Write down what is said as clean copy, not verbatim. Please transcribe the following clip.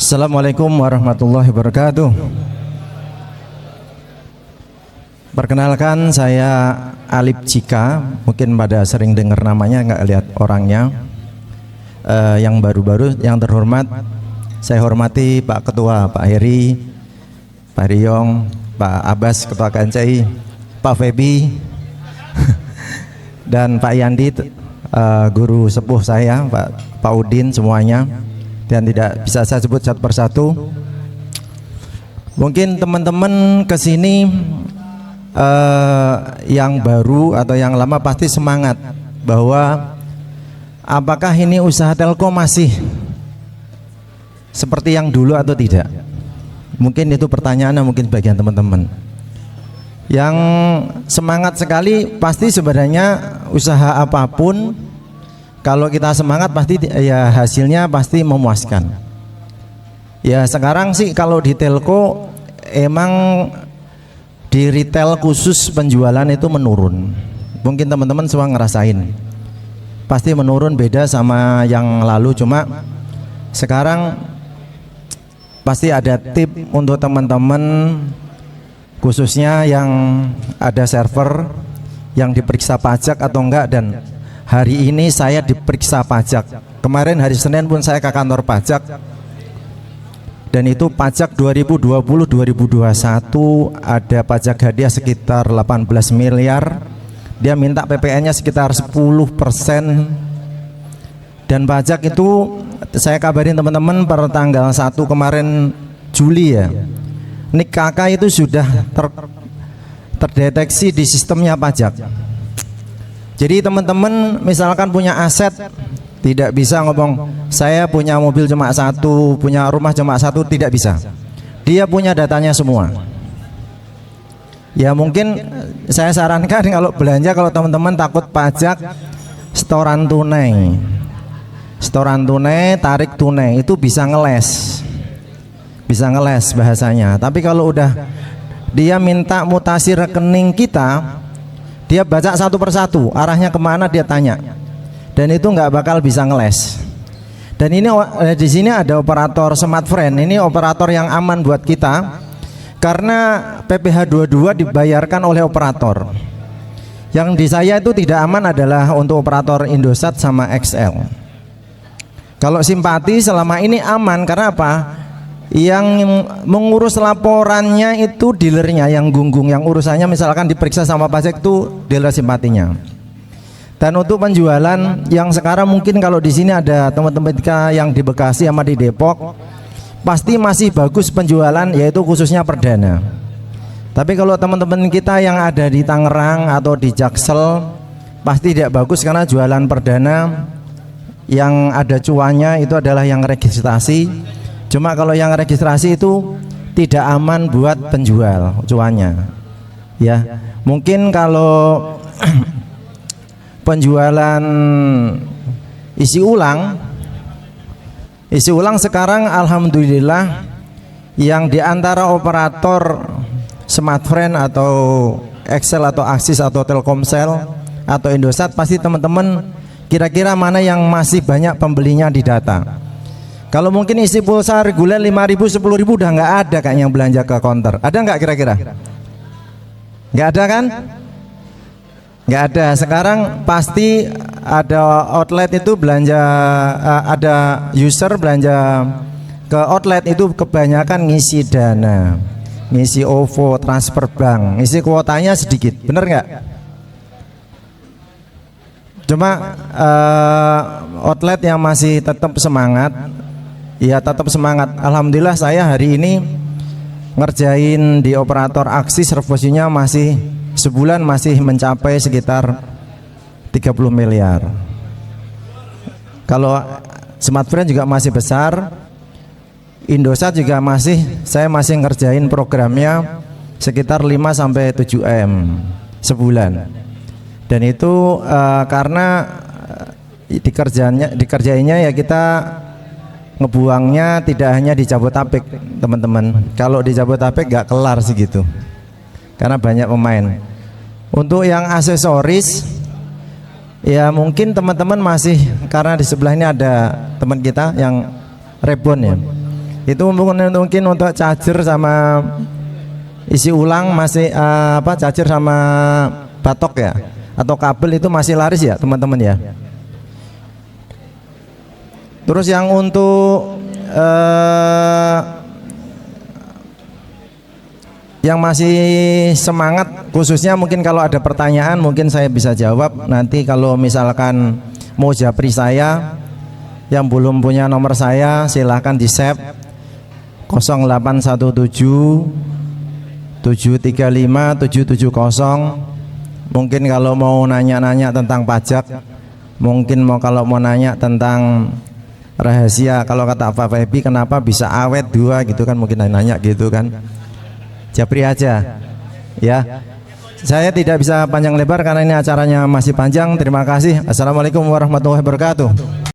Assalamualaikum warahmatullahi wabarakatuh. Perkenalkan, saya Alip Cika. Mungkin pada sering dengar namanya, nggak lihat orangnya. Yang baru-baru, yang terhormat, saya hormati Pak Ketua, Pak Heri, Pak Riyong, Pak Abbas, Ketua KNCI, Pak Febi, dan Pak Yandi, guru sepuh saya, Pak Udin, semuanya. Dan tidak bisa saya sebut satu persatu. Mungkin teman-teman kesini yang baru atau yang lama pasti semangat bahwa apakah ini usaha Telkom masih seperti yang dulu atau tidak. Mungkin itu pertanyaannya, mungkin bagian teman-teman yang semangat sekali. Pasti sebenarnya usaha apapun, kalau kita semangat pasti ya hasilnya pasti memuaskan. Ya sekarang sih kalau di telco emang di retail khusus penjualan itu menurun. Mungkin teman-teman semua ngerasain, pasti menurun, beda sama yang lalu. Cuma sekarang pasti ada tip untuk teman-teman, khususnya yang ada server yang diperiksa pajak atau enggak. Dan hari ini saya diperiksa pajak. Kemarin hari Senin pun saya ke kantor pajak, dan itu pajak 2020-2021 ada pajak hadiah sekitar 18 miliar. Dia minta PPN-nya sekitar 10%. Dan pajak itu saya kabarin teman-teman per tanggal 1 kemarin Juli ya, NIK KK itu sudah terdeteksi di sistemnya pajak. Jadi teman-teman misalkan punya aset, tidak bisa ngomong saya punya mobil cuma satu, punya rumah cuma satu, tidak bisa. Dia punya datanya semua. Ya mungkin saya sarankan kalau belanja, kalau teman-teman takut pajak, setoran tunai. Setoran tunai, tarik tunai itu bisa ngeles. Bisa ngeles bahasanya. Tapi kalau udah dia minta mutasi rekening kita, dia baca satu persatu, arahnya kemana dia tanya, dan itu nggak bakal bisa ngeles. Dan ini di sini ada operator Smartfren. Ini operator yang aman buat kita karena PPh 22 dibayarkan oleh operator. Yang di saya itu tidak aman adalah untuk operator Indosat sama XL. Kalau Simpati selama ini aman karena apa? Yang mengurus laporannya itu dealernya yang gunggung, yang urusannya misalkan diperiksa sama pajak itu dealer Simpatinya. Dan untuk penjualan yang sekarang mungkin kalau di sini ada teman-teman kita yang di Bekasi sama di Depok, pasti masih bagus penjualan, yaitu khususnya perdana. Tapi kalau teman-teman kita yang ada di Tangerang atau di Jaksel pasti tidak bagus, karena jualan perdana yang ada cuannya itu adalah yang registrasi. Cuma kalau yang registrasi itu tidak aman buat penjual cuannya. Ya, mungkin kalau penjualan isi ulang sekarang alhamdulillah yang diantara operator Smartfren atau Excel atau Axis atau Telkomsel atau Indosat, pasti teman-teman kira-kira mana yang masih banyak pembelinya di data. Kalau mungkin isi pulsa reguler 5.000, 10.000 udah nggak ada kayaknya yang belanja ke counter. Ada nggak kira-kira? Nggak ada kan? Nggak ada. Sekarang pasti ada outlet itu belanja, ada user belanja ke outlet itu kebanyakan ngisi dana, ngisi OVO, transfer bank, ngisi kuotanya sedikit. Bener nggak? Cuma outlet yang masih tetap semangat, ya tetap semangat. Alhamdulillah saya hari ini ngerjain di operator Axis, revolusinya masih sebulan masih mencapai sekitar 30 miliar. Kalau Smartfren juga masih besar, Indosat juga masih, saya masih ngerjain programnya sekitar 5-7 M sebulan. Dan itu karena dikerjainnya ya kita ngebuangnya tidak hanya di Jabodetabek teman-teman. Kalau di Jabodetabek gak kelar sih gitu, karena banyak pemain. Untuk yang aksesoris ya mungkin teman-teman masih, karena di sebelah ini ada teman kita yang Rebon ya. Itu mungkin untuk charger sama isi ulang masih charger sama batok ya, atau kabel itu masih laris ya teman-teman ya. Terus yang untuk yang masih semangat, khususnya mungkin kalau ada pertanyaan mungkin saya bisa jawab nanti. Kalau misalkan mau japri saya, yang belum punya nomor saya silahkan di save 0817 735 770. Mungkin kalau mau nanya-nanya tentang pajak, mungkin kalau mau nanya tentang rahasia, kalau kata Pak Febi kenapa bisa awet 2 gitu kan, mungkin nanya gitu kan, japri aja ya. Saya tidak bisa panjang lebar karena ini acaranya masih panjang. Terima kasih. Assalamualaikum warahmatullahi wabarakatuh.